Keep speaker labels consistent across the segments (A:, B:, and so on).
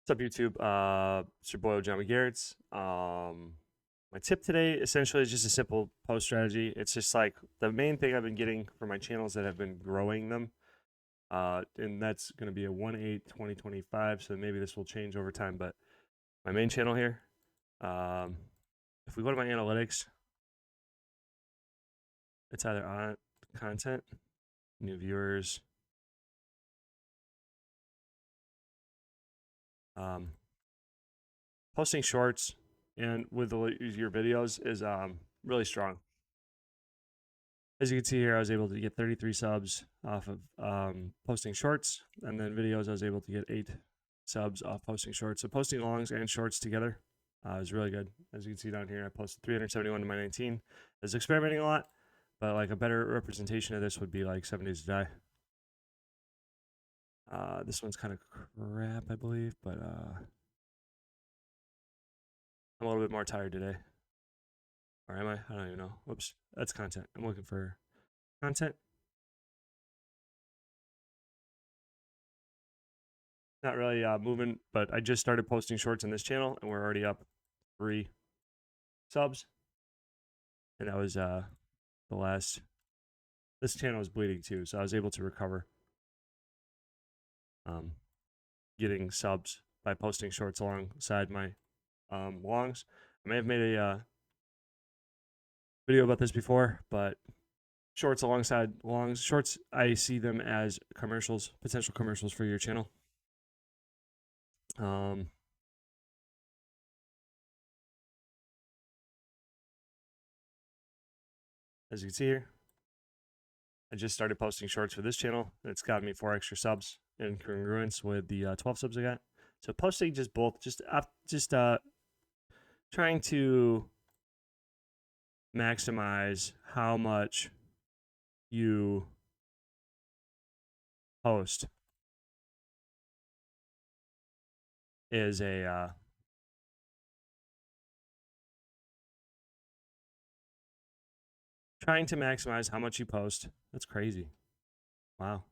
A: What's up, YouTube? It's your boy John McGarrett's. My tip today essentially is just a simple post strategy. It's just like the main thing I've been getting for my channels that have been growing them. And that's going to be a 1/8/2025. So maybe this will change over time. But my main channel here, if we go to my analytics, it's either on content, new viewers, posting shorts, and with your videos is really strong. As you can see here, I was able to get 33 subs off of posting shorts, and then videos I was able to get 8 subs off posting shorts. So posting longs and shorts together is really good. As you can see down here, I posted 371 to my 19. I was experimenting a lot, but like a better representation of this would be like 7 Days to Die. This one's kind of crap, I believe, but I'm a little bit more tired today. Or am I? I don't even know. Whoops, that's content. I'm looking for content. Not really moving, but I just started posting shorts on this channel, and we're already up 3 subs. And that was the last. This channel was bleeding too, so I was able to recover getting subs by posting shorts alongside my longs. I may have made a video about this before, but shorts alongside longs. Shorts, I see them as commercials, potential commercials for your channel. As you can see here, I just started posting shorts for this channel, and it's got me 4 extra subs in congruence with the 12 subs I got. So posting just trying to maximize how much you post is a trying to maximize how much you post. That's crazy. Wow.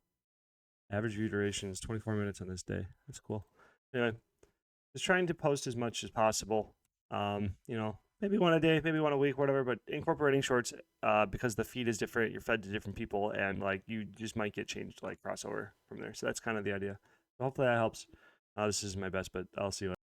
A: Average view duration is 24 minutes on this day. That's cool. Anyway, just trying to post as much as possible. You know, maybe one a day, maybe one a week, whatever, but incorporating shorts because the feed is different. You're fed to different people, and like you just might get changed, like crossover from there. So that's kind of the idea. So hopefully that helps. This is my best, but I'll see you later.